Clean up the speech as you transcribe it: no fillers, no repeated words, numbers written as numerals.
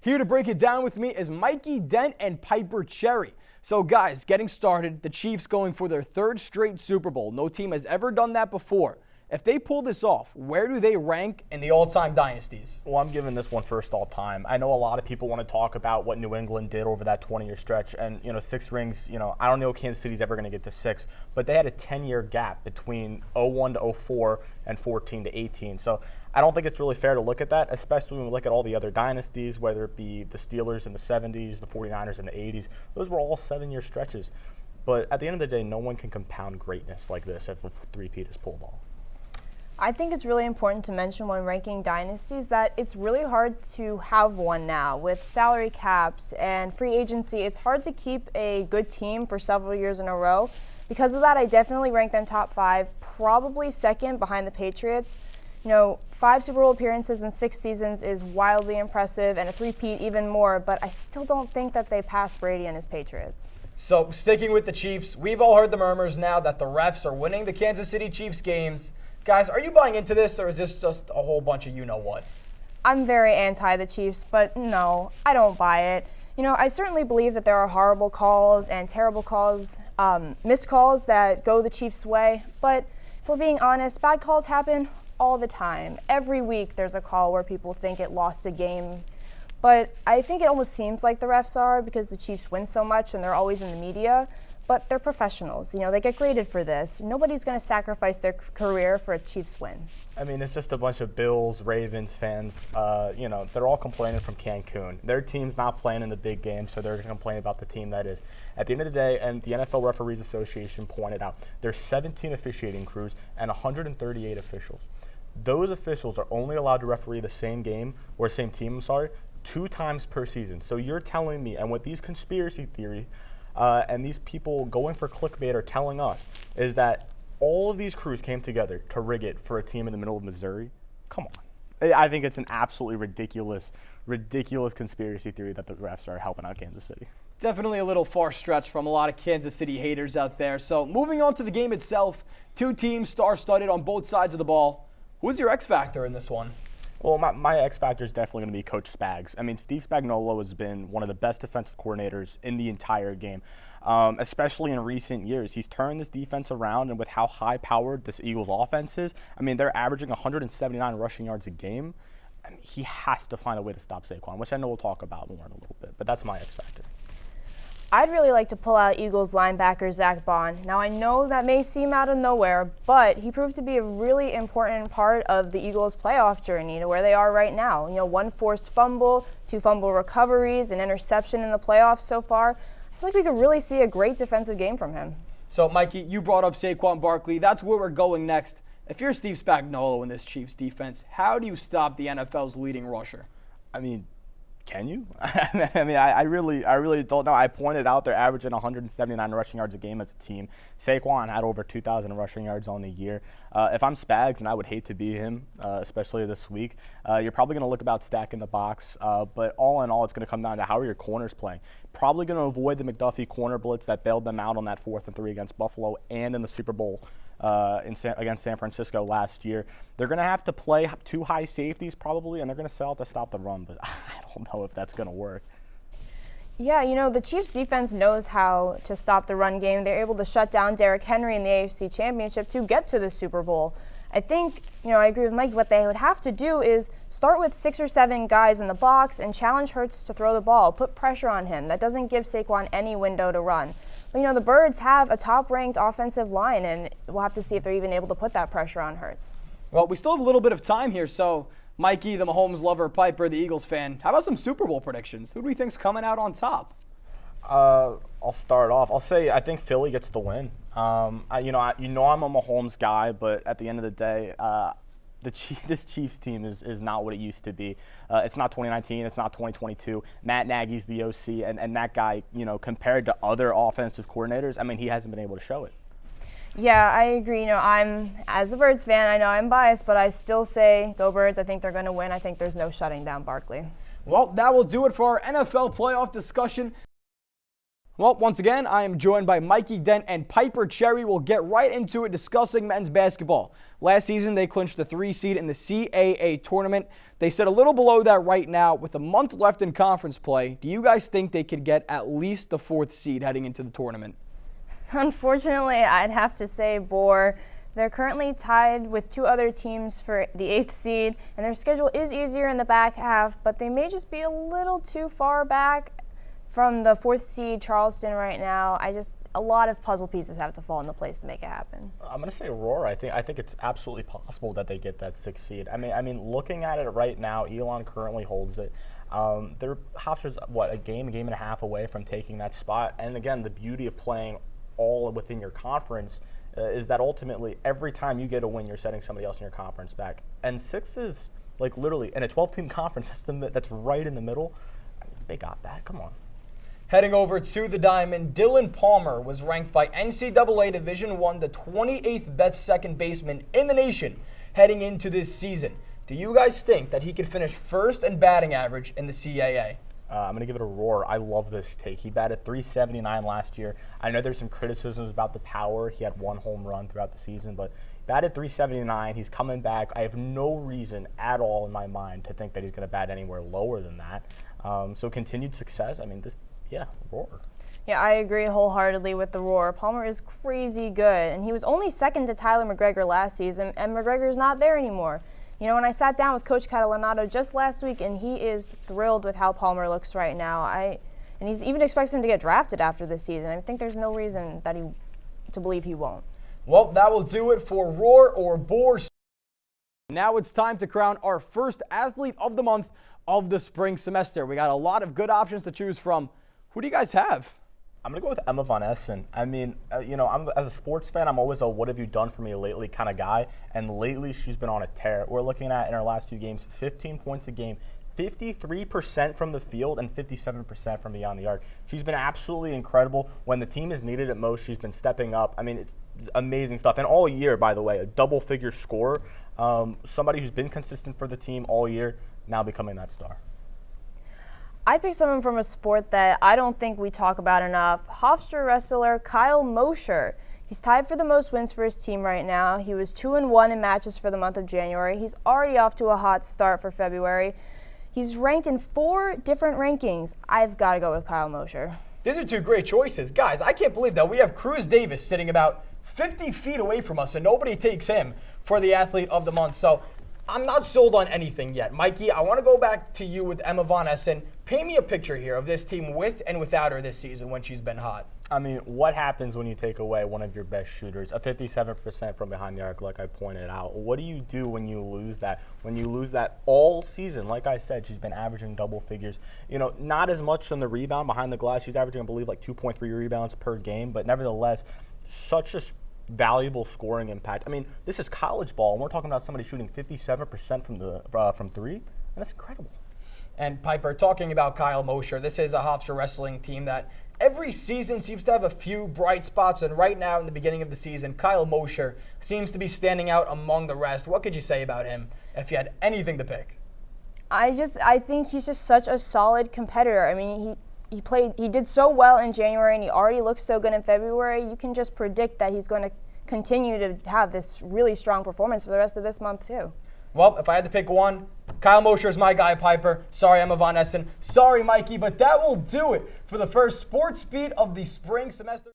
Here to break it down with me is Mikey Dent and Piper Cherry. So guys, getting started, the Chiefs going for their third straight Super Bowl. No team has ever done that before. If they pull this off, where do they rank in the all-time dynasties? Well, I'm giving this one first all-time. I know a lot of people want to talk about what New England did over that 20-year stretch, and 6 rings. I don't know if Kansas City's ever going to get to 6, but they had a 10-year gap between 01 to 04 and 14 to 18. So I don't think it's really fair to look at that, especially when we look at all the other dynasties, whether it be the Steelers in the 70s, the 49ers in the 80s. Those were all 7-year stretches. But at the end of the day, no one can compound greatness like this if a three-peat is pulled off. I think it's really important to mention when ranking dynasties that it's really hard to have one now. With salary caps and free agency, it's hard to keep a good team for several years in a row. Because of that, I definitely rank them top 5, probably second behind the Patriots. 5 Super Bowl appearances in 6 seasons is wildly impressive, and a three-peat even more, but I still don't think that they pass Brady and his Patriots. So sticking with the Chiefs, we've all heard the murmurs now that the refs are winning the Kansas City Chiefs games. Guys, are you buying into this, or is this just a whole bunch of you-know-what? I'm very anti the Chiefs, but no, I don't buy it. I certainly believe that there are horrible calls and terrible calls, missed calls that go the Chiefs' way, but if we're being honest, bad calls happen all the time. Every week there's a call where people think it lost a game, but I think it almost seems like the refs are because the Chiefs win so much and they're always in the media. But they're professionals. They get graded for this. Nobody's going to sacrifice their career for a Chiefs win. I mean, it's just a bunch of Bills, Ravens fans. They're all complaining from Cancun. Their team's not playing in the big game, so they're going to complain about the team that is. At the end of the day, and the NFL Referees Association pointed out, there's 17 officiating crews and 138 officials. Those officials are only allowed to referee the same game, or same team, 2 times per season. So you're telling me, and with these conspiracy theory, and these people going for clickbait are telling us is that all of these crews came together to rig it for a team in the middle of Missouri. Come on. I think it's an absolutely ridiculous conspiracy theory that the refs are helping out Kansas City. Definitely a little far stretch from a lot of Kansas City haters out there. So moving on to the game itself, 2 teams star-studded on both sides of the ball. Who's your X factor in this one? Well, my X factor is definitely going to be Coach Spags. I mean, Steve Spagnuolo has been one of the best defensive coordinators in the entire game, especially in recent years. He's turned this defense around, and with how high-powered this Eagles offense is, I mean, they're averaging 179 rushing yards a game. I mean, he has to find a way to stop Saquon, which I know we'll talk about more in a little bit, but that's my X factor. I'd really like to pull out Eagles linebacker Zach Bond. Now, I know that may seem out of nowhere, but he proved to be a really important part of the Eagles' playoff journey to where they are right now. 1 forced fumble, 2 fumble recoveries, an interception in the playoffs so far. I feel like we could really see a great defensive game from him. So, Mikey, you brought up Saquon Barkley. That's where we're going next. If you're Steve Spagnuolo in this Chiefs defense, how do you stop the NFL's leading rusher? I mean, can you? I really don't know. I pointed out they're averaging 179 rushing yards a game as a team. Saquon had over 2,000 rushing yards on the year. If I'm Spags, and I would hate to be him, especially this week, you're probably going to look about stacking the box. But all in all, it's going to come down to how are your corners playing. Probably going to avoid the McDuffie corner blitz that bailed them out on that 4th and 3 against Buffalo and in the Super Bowl against San Francisco last year. They're going to have to play 2 high safeties probably, and they're going to sell out to stop the run, but I don't know if that's going to work. Yeah, the Chiefs defense knows how to stop the run game. They're able to shut down Derrick Henry in the AFC Championship to get to the Super Bowl. I think, I agree with Mike. What they would have to do is start with 6 or 7 guys in the box and challenge Hurts to throw the ball, put pressure on him. That doesn't give Saquon any window to run. But, the Birds have a top-ranked offensive line, and we'll have to see if they're even able to put that pressure on Hurts. Well, we still have a little bit of time here, so Mikey, the Mahomes lover, Piper, the Eagles fan, how about some Super Bowl predictions? Who do we think's coming out on top? I'll start off. I'll say I think Philly gets the win. I'm a Mahomes guy, but at the end of the day, this Chiefs team is not what it used to be. It's not 2019. It's not 2022. Matt Nagy's the OC, and that guy, compared to other offensive coordinators, I mean, he hasn't been able to show it. Yeah, I agree. I'm, as a Birds fan, I know I'm biased, but I still say go Birds. I think they're going to win. I think there's no shutting down Barkley. Well, that will do it for our NFL playoff discussion. Well, once again, I am joined by Mikey Dent and Piper Cherry. We'll get right into it discussing men's basketball. Last season, they clinched the 3 seed in the CAA tournament. They sit a little below that right now with a month left in conference play. Do you guys think they could get at least the 4th seed heading into the tournament? Unfortunately, I'd have to say Bohr. They're currently tied with 2 other teams for the 8th seed, and their schedule is easier in the back half, but they may just be a little too far back from the 4th seed Charleston right now. A lot of puzzle pieces have to fall into place to make it happen. I'm going to say Roar. I think it's absolutely possible that they get that 6th seed. I mean, looking at it right now, Elon currently holds it. They're Hofstra's a game and a half away from taking that spot. And again, the beauty of playing all within your conference is that ultimately every time you get a win, you're setting somebody else in your conference back. And 6th is like literally in a 12-team conference. That's right in the middle. I mean, they got that. Come on. Heading over to the Diamond, Dylan Palmer was ranked by NCAA Division I the 28th best second baseman in the nation heading into this season. Do you guys think that he could finish first in batting average in the CAA? I'm going to give it a Roar. I love this take. He batted .379 last year. I know there's some criticisms about the power. He had 1 home run throughout the season, but batted .379. He's coming back. I have no reason at all in my mind to think that he's going to bat anywhere lower than that. So continued success. I mean, Roar. Yeah, I agree wholeheartedly with the Roar. Palmer is crazy good, and he was only second to Tyler McGregor last season, and McGregor's not there anymore. You know, when I sat down with Coach Catalanato just last week, and he is thrilled with how Palmer looks right now. And he's even expects him to get drafted after this season. I think there's no reason to believe he won't. Well, that will do it for Roar or Bohr. Now it's time to crown our first athlete of the month of the spring semester. We got a lot of good options to choose from. Who do you guys have? I'm going to go with Emma Von Essen. I mean, as a sports fan, I'm always a what have you done for me lately kind of guy. And lately, she's been on a tear. We're looking at, in her last 2 games, 15 points a game, 53% from the field, and 57% from beyond the arc. She's been absolutely incredible. When the team has needed it most, she's been stepping up. I mean, it's amazing stuff. And all year, by the way, a double-figure scorer. Somebody who's been consistent for the team all year, now becoming that star. I picked someone from a sport that I don't think we talk about enough. Hofstra wrestler Kyle Mosher. He's tied for the most wins for his team right now. He was 2-1 in matches for the month of January. He's already off to a hot start for February. He's ranked in 4 different rankings. I've got to go with Kyle Mosher. These are 2 great choices. Guys, I can't believe that we have Cruz Davis sitting about 50 feet away from us and nobody takes him for the athlete of the month. So I'm not sold on anything yet. Mikey, I want to go back to you with Emma Von Essen. Paint me a picture here of this team with and without her this season when she's been hot. I mean, what happens when you take away one of your best shooters, a 57% from behind the arc, like I pointed out? What do you do when you lose that? When you lose that all season, like I said, she's been averaging double figures. You know, not as much on the rebound behind the glass. She's averaging, I believe, like 2.3 rebounds per game, but nevertheless, such a valuable scoring impact. I mean, this is college ball, and we're talking about somebody shooting 57% from 3, and that's incredible. And Piper, talking about Kyle Mosher, this is a Hofstra wrestling team that every season seems to have a few bright spots, and right now in the beginning of the season, Kyle Mosher seems to be standing out among the rest. What could you say about him if you had anything to pick? I think he's just such a solid competitor. I mean, he did so well in January, and he already looks so good in February. You can just predict that he's going to continue to have this really strong performance for the rest of this month too. Well, if I had to pick one, Kyle Mosher is my guy, Piper. Sorry, Emma Von Essen. Sorry, Mikey, but that will do it for the first sports beat of the spring semester.